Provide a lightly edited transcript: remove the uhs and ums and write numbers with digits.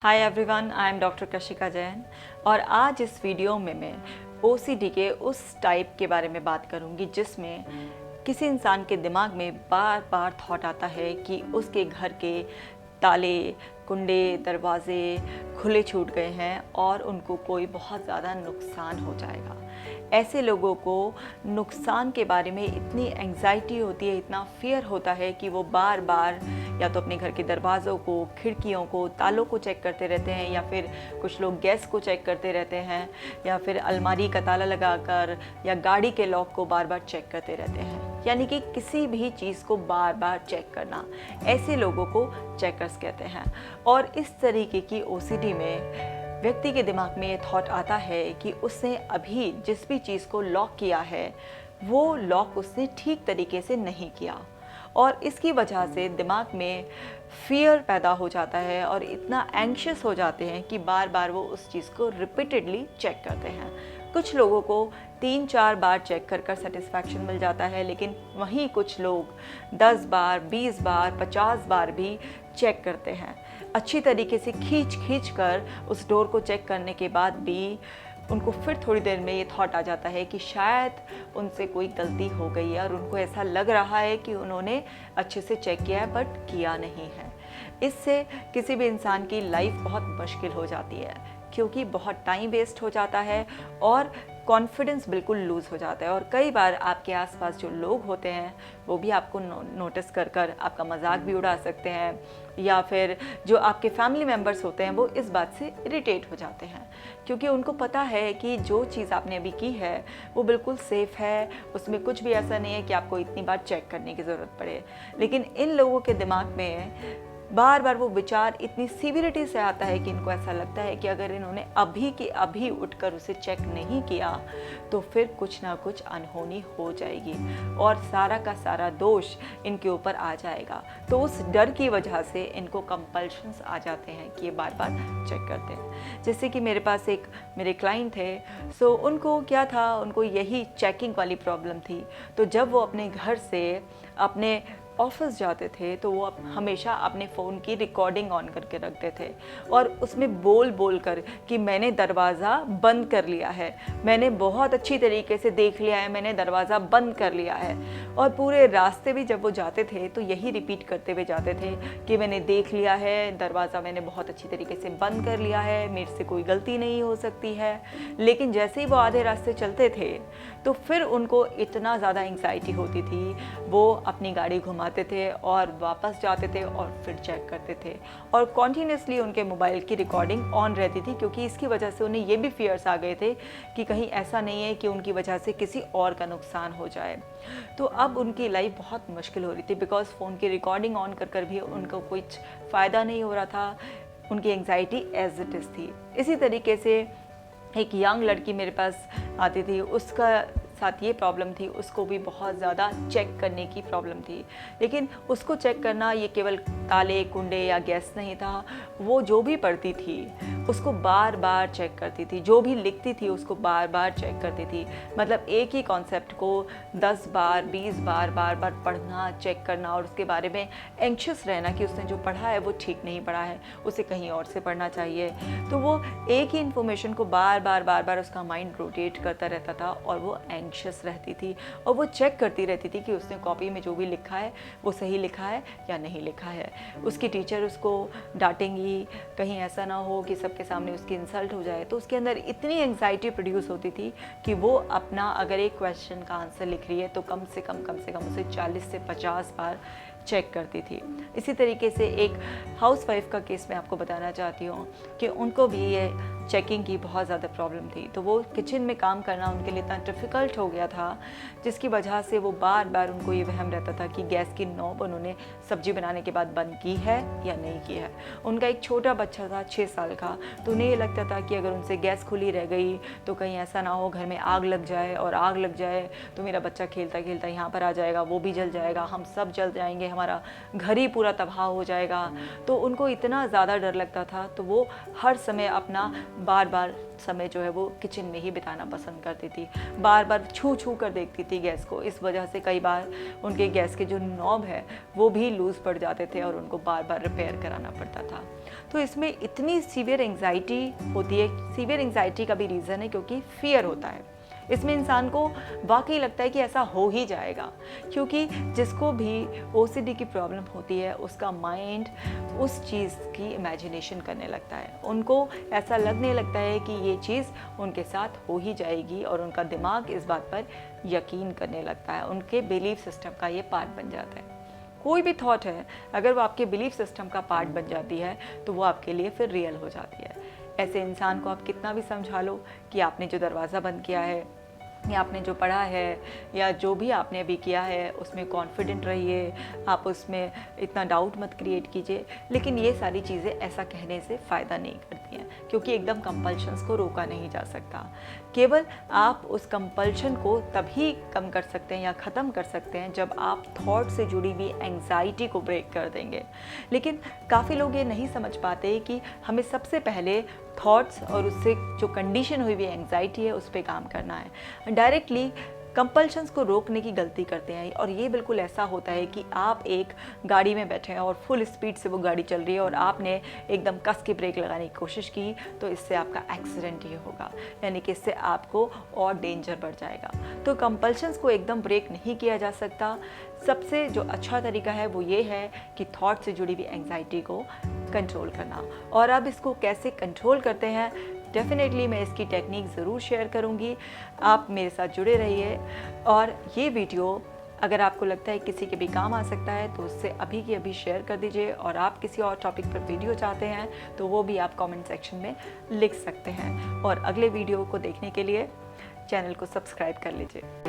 Hi everyone, I am doctor Kashika Jain और आज इस वीडियो में मैं ओसीडी के उस टाइप के बारे में बात करूंगी जिसमें किसी इंसान के दिमाग में बार बार थॉट आता है कि उसके घर के ताले, कुंडे, दरवाजे खुले छूट गए हैं और उनको कोई बहुत ज़्यादा नुकसान हो जाएगा। ऐसे लोगों को नुकसान के बारे में इतनी एंग्जाइटी होती है, इतना फियर होता है कि वो बार बार या तो अपने घर के दरवाज़ों को, खिड़कियों को, तालों को चेक करते रहते हैं, या फिर कुछ लोग गैस को चेक करते रहते हैं, या फिर अलमारी का ताला लगाकर या गाड़ी के लॉक को बार बार चेक करते रहते हैं। यानी कि किसी भी चीज़ को बार बार चेक करना, ऐसे लोगों को चेकर्स कहते हैं। और इस तरीके की ओसीडी में व्यक्ति के दिमाग में ये थॉट आता है कि उसने अभी जिस भी चीज़ को लॉक किया है वो लॉक उसने ठीक तरीके से नहीं किया, और इसकी वजह से दिमाग में फियर पैदा हो जाता है और इतना एंग्शियस हो जाते हैं कि बार बार वो उस चीज़ को रिपीटेडली चेक करते हैं। कुछ लोगों को 3-4 बार चेक कर कर सेटिस्फैक्शन मिल जाता है, लेकिन वहीं कुछ लोग 10 बार, 20 बार, 50 बार भी चेक करते हैं। अच्छी तरीके से खींच कर उस डोर को चेक करने के बाद भी उनको फिर थोड़ी देर में ये थॉट आ जाता है कि शायद उनसे कोई गलती हो गई है और उनको ऐसा लग रहा है कि उन्होंने अच्छे से चेक किया है बट किया नहीं है। इससे किसी भी इंसान की लाइफ बहुत मुश्किल हो जाती है, क्योंकि बहुत टाइम वेस्ट हो जाता है और कॉन्फिडेंस बिल्कुल लूज़ हो जाता है। और कई बार आपके आसपास जो लोग होते हैं वो भी आपको नोटिस कर कर आपका मजाक भी उड़ा सकते हैं, या फिर जो आपके फैमिली मेम्बर्स होते हैं वो इस बात से इरिटेट हो जाते हैं, क्योंकि उनको पता है कि जो चीज़ आपने अभी की है वो बिल्कुल सेफ़ है, उसमें कुछ भी ऐसा नहीं है कि आपको इतनी बार चेक करने की ज़रूरत पड़े। लेकिन इन लोगों के दिमाग में बार बार वो विचार इतनी सीवियरिटी से आता है कि इनको ऐसा लगता है कि अगर इन्होंने अभी के अभी उठकर उसे चेक नहीं किया तो फिर कुछ ना कुछ अनहोनी हो जाएगी और सारा का सारा दोष इनके ऊपर आ जाएगा। तो उस डर की वजह से इनको कंपल्शंस आ जाते हैं कि ये बार बार चेक करते हैं। जैसे कि मेरे पास एक मेरे क्लाइंट थे, सो उनको क्या था, उनको यही चेकिंग वाली प्रॉब्लम थी। तो जब वो अपने घर से अपने ऑफिस जाते थे तो वो हमेशा अपने फ़ोन की रिकॉर्डिंग ऑन करके रखते थे और उसमें बोल बोल कर कि मैंने दरवाज़ा बंद कर लिया है, मैंने बहुत अच्छी तरीके से देख लिया है, मैंने दरवाज़ा बंद कर लिया है। और पूरे रास्ते भी जब वो जाते थे तो यही रिपीट करते हुए जाते थे कि मैंने देख लिया है, दरवाज़ा मैंने बहुत अच्छी तरीके से बंद कर लिया है, मेरे से कोई गलती नहीं हो सकती है। लेकिन जैसे ही वो आधे रास्ते चलते थे तो फिर उनको इतना ज़्यादा एंग्जाइटी होती थी, वो अपनी गाड़ी घुमाते थे और वापस जाते थे और फिर चेक करते थे और कॉन्टीन्यूसली उनके मोबाइल की रिकॉर्डिंग ऑन रहती थी, क्योंकि इसकी वजह से उन्हें ये भी फियर्स आ गए थे कि कहीं ऐसा नहीं है कि उनकी वजह से किसी और का नुकसान हो जाए। तो अब उनकी लाइफ बहुत मुश्किल हो रही थी, बिकॉज फ़ोन की रिकॉर्डिंग ऑन कर कर भी उनको कुछ फ़ायदा नहीं हो रहा था, उनकी एंग्जाइटी एज इट इज़ थी। इसी तरीके से एक यंग लड़की मेरे पास आती थी, उसका साथ ये प्रॉब्लम थी, उसको भी बहुत ज़्यादा चेक करने की प्रॉब्लम थी। लेकिन उसको चेक करना ये केवल ताले, कुंडे या गैस नहीं था, वो जो भी पढ़ती थी उसको बार बार चेक करती थी, जो भी लिखती थी उसको बार बार चेक करती थी। मतलब एक ही कॉन्सेप्ट को 10 बार, 20 बार बार बार पढ़ना, चेक करना और उसके बारे में एंक्शस रहना कि उसने जो पढ़ा है वो ठीक नहीं पढ़ा है, उसे कहीं और से पढ़ना चाहिए। तो वो एक ही इन्फॉर्मेशन को बार बार उसका माइंड रोटेट करता रहता था और वो एंग्शियस रहती थी और वो चेक करती रहती थी कि उसने कॉपी में जो भी लिखा है वो सही लिखा है या नहीं लिखा है। उसकी टीचर उसको डांटेंगी, कहीं ऐसा ना हो कि सबके सामने उसकी इंसल्ट हो जाए। तो उसके अंदर इतनी एंग्जाइटी प्रोड्यूस होती थी कि वो अपना अगर एक क्वेश्चन का आंसर लिख रही है तो कम से कम उसे 40 से 50 बार चेक करती थी। इसी तरीके से एक हाउसवाइफ का केस मैं आपको बताना चाहती हूँ कि उनको भी ये चेकिंग की बहुत ज़्यादा प्रॉब्लम थी। तो वो किचन में काम करना उनके लिए इतना डिफ़िकल्ट हो गया था, जिसकी वजह से वो बार बार उनको ये वहम रहता था कि गैस की नॉब उन्होंने सब्जी बनाने के बाद बंद की है या नहीं की है। उनका एक छोटा बच्चा था 6 साल का, तो उन्हें ये लगता था कि अगर उनसे गैस खुली रह गई तो कहीं ऐसा ना हो घर में आग लग जाए, और आग लग जाए तो मेरा बच्चा खेलता खेलता यहाँ पर आ जाएगा, वो भी जल जाएगा, हम सब जल जाएंगे, हमारा घर ही पूरा तबाह हो जाएगा। तो उनको इतना ज़्यादा डर लगता था, तो वो हर समय अपना बार बार समय जो है वो किचन में ही बिताना पसंद करती थी, बार बार छू छू कर देखती थी गैस को। इस वजह से कई बार उनके गैस के जो नॉब है वो भी लूज़ पड़ जाते थे और उनको बार बार रिपेयर कराना पड़ता था। तो इसमें इतनी सीवियर एंग्जाइटी होती है। सीवियर एंग्जाइटी का भी रीज़न है क्योंकि फियर होता है। इसमें इंसान को वाकई लगता है कि ऐसा हो ही जाएगा, क्योंकि जिसको भी ओसीडी की प्रॉब्लम होती है उसका माइंड उस चीज़ की इमेजिनेशन करने लगता है। उनको ऐसा लगने लगता है कि ये चीज़ उनके साथ हो ही जाएगी और उनका दिमाग इस बात पर यकीन करने लगता है। उनके बिलीफ सिस्टम का ये पार्ट बन जाता है। कोई भी थॉट है, अगर वो आपके बिलीफ सिस्टम का पार्ट बन जाती है तो वो आपके लिए फिर रियल हो जाती है। ऐसे इंसान को आप कितना भी समझा लो कि आपने जो दरवाज़ा बंद किया है या आपने जो पढ़ा है या जो भी आपने अभी किया है उसमें कॉन्फिडेंट रहिए, आप उसमें इतना डाउट मत क्रिएट कीजिए, लेकिन ये सारी चीज़ें ऐसा कहने से फ़ायदा नहीं करती हैं, क्योंकि एकदम कंपल्शंस को रोका नहीं जा सकता। केवल आप उस कंपल्शन को तभी कम कर सकते हैं या ख़त्म कर सकते हैं जब आप थॉट से जुड़ी हुई एंग्जाइटी को ब्रेक कर देंगे। लेकिन काफ़ी लोग ये नहीं समझ पाते कि हमें सबसे पहले थॉट्स और उससे जो कंडीशन हुई हुई एंग्जाइटी है उस पर काम करना है। डायरेक्टली कंपल्शंस को रोकने की गलती करते हैं, और ये बिल्कुल ऐसा होता है कि आप एक गाड़ी में बैठे हैं और फुल स्पीड से वो गाड़ी चल रही है और आपने एकदम कस के ब्रेक लगाने की कोशिश की, तो इससे आपका एक्सीडेंट ही होगा, यानी कि इससे आपको और डेंजर बढ़ जाएगा। तो कंपल्शंस को एकदम ब्रेक नहीं किया जा सकता। सबसे जो अच्छा तरीका है वो ये है कि थॉट से जुड़ी हुई एंग्जाइटी को कंट्रोल करना। और अब इसको कैसे कंट्रोल करते हैं, डेफिनेटली मैं इसकी टेक्निक ज़रूर शेयर करूँगी। आप मेरे साथ जुड़े रहिए, और ये वीडियो अगर आपको लगता है किसी के भी काम आ सकता है तो उससे अभी की अभी शेयर कर दीजिए। और आप किसी और टॉपिक पर वीडियो चाहते हैं तो वो भी आप कमेंट सेक्शन में लिख सकते हैं। और अगले वीडियो को देखने के लिए चैनल को सब्सक्राइब कर लीजिए।